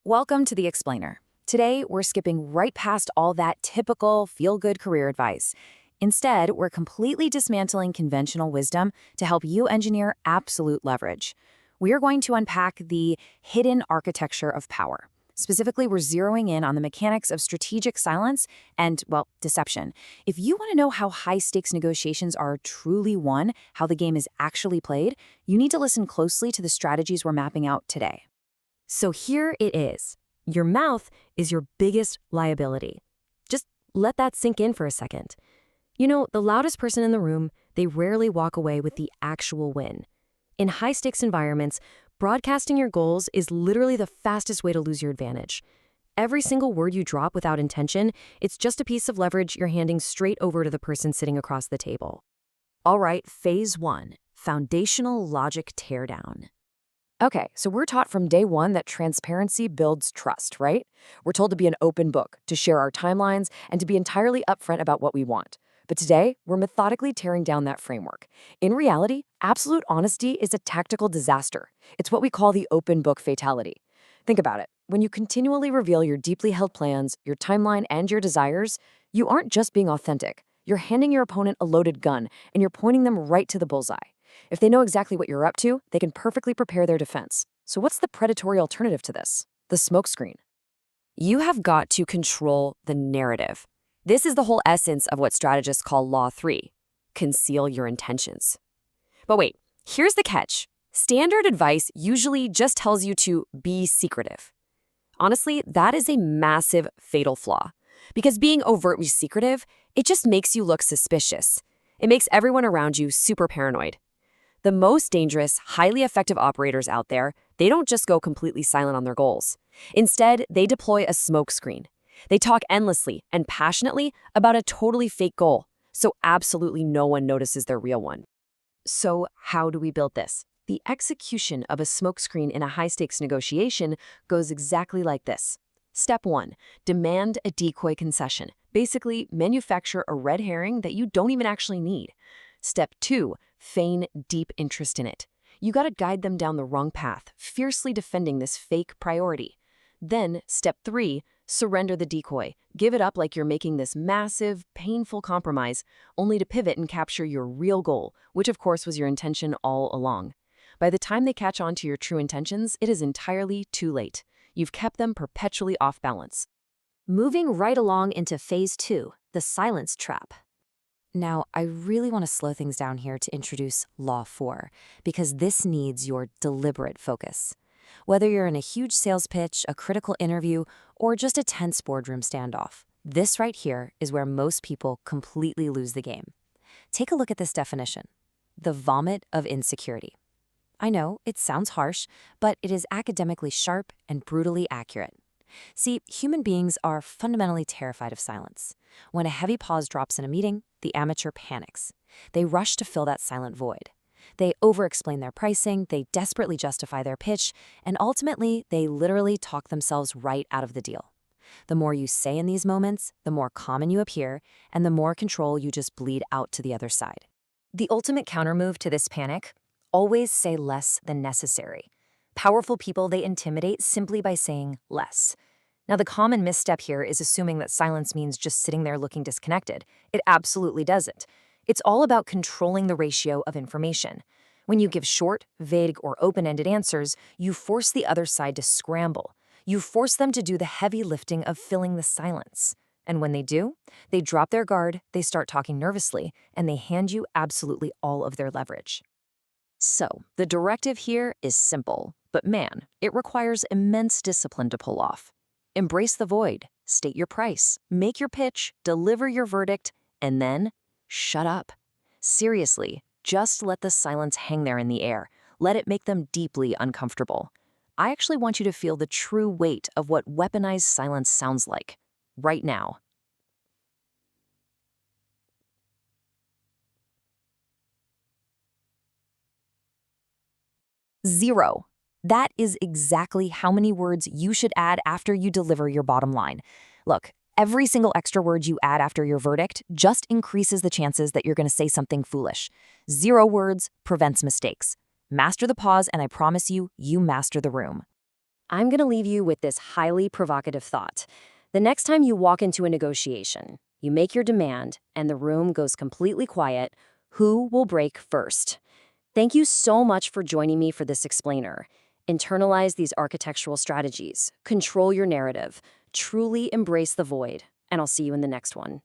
Welcome to The Explainer. Today, we're skipping right past all that typical feel-good career advice. Instead, we're completely dismantling conventional wisdom to help you engineer absolute leverage. We are going to unpack the hidden architecture of power. Specifically, we're zeroing in on the mechanics of strategic silence and, well, deception. If you want to know how high-stakes negotiations are truly won, how the game is actually played, you need to listen closely to the strategies we're mapping out today. So here it is. Your mouth is your biggest liability. Just let that sink in for a second. You know, the loudest person in the room, they rarely walk away with the actual win. In high-stakes environments, broadcasting your goals is literally the fastest way to lose your advantage. Every single word you drop without intention, it's just a piece of leverage you're handing straight over to the person sitting across the table. All right, phase 1, foundational logic teardown. Okay, so we're taught from day one that transparency builds trust, right? We're told to be an open book, to share our timelines, and to be entirely upfront about what we want. But today, we're methodically tearing down that framework. In reality, absolute honesty is a tactical disaster. It's what we call the open book fatality. Think about it. When you continually reveal your deeply held plans, your timeline, and your desires, you aren't just being authentic. You're handing your opponent a loaded gun, and you're pointing them right to the bullseye. If they know exactly what you're up to, they can perfectly prepare their defense. So what's the predatory alternative to this? The smokescreen. You have got to control the narrative. This is the whole essence of what strategists call Law 3, conceal your intentions. But wait, here's the catch. Standard advice usually just tells you to be secretive. Honestly, that is a massive, fatal flaw. Because being overtly secretive, it just makes you look suspicious. It makes everyone around you super paranoid. The most dangerous, highly effective operators out there, they don't just go completely silent on their goals. Instead, they deploy a smokescreen. They talk endlessly and passionately about a totally fake goal, so absolutely no one notices their real one. So how do we build this? The execution of a smokescreen in a high-stakes negotiation goes exactly like this. Step 1, demand a decoy concession. Basically, manufacture a red herring that you don't even actually need. Step 2, feign deep interest in it. You gotta guide them down the wrong path, fiercely defending this fake priority. Then, step 3, surrender the decoy. Give it up like you're making this massive, painful compromise, only to pivot and capture your real goal, which of course was your intention all along. By the time they catch on to your true intentions, it is entirely too late. You've kept them perpetually off balance. Moving right along into phase 2, the silence trap. Now, I really want to slow things down here to introduce Law 4, because this needs your deliberate focus. Whether you're in a huge sales pitch, a critical interview, or just a tense boardroom standoff, this right here is where most people completely lose the game. Take a look at this definition: the vomit of insecurity. I know, it sounds harsh, but it is academically sharp and brutally accurate. See, human beings are fundamentally terrified of silence. When a heavy pause drops in a meeting, the amateur panics. They rush to fill that silent void. They over-explain their pricing, they desperately justify their pitch, and ultimately, they literally talk themselves right out of the deal. The more you say in these moments, the more common you appear, and the more control you just bleed out to the other side. The ultimate countermove to this panic: always say less than necessary. Powerful people, they intimidate simply by saying less. Now, the common misstep here is assuming that silence means just sitting there looking disconnected. It absolutely doesn't. It's all about controlling the ratio of information. When you give short, vague, or open-ended answers, you force the other side to scramble. You force them to do the heavy lifting of filling the silence. And when they do, they drop their guard, they start talking nervously, and they hand you absolutely all of their leverage. So, the directive here is simple, but man, it requires immense discipline to pull off. Embrace the void, state your price, make your pitch, deliver your verdict, and then shut up. Seriously, just let the silence hang there in the air. Let it make them deeply uncomfortable. I actually want you to feel the true weight of what weaponized silence sounds like, right now. 0. That is exactly how many words you should add after you deliver your bottom line. Look, every single extra word you add after your verdict just increases the chances that you're going to say something foolish. 0 words prevents mistakes. Master the pause, and I promise you, you master the room. I'm going to leave you with this highly provocative thought. The next time you walk into a negotiation, you make your demand, and the room goes completely quiet, who will break first? Thank you so much for joining me for this explainer. Internalize these architectural strategies, control your narrative, truly embrace the void, and I'll see you in the next one.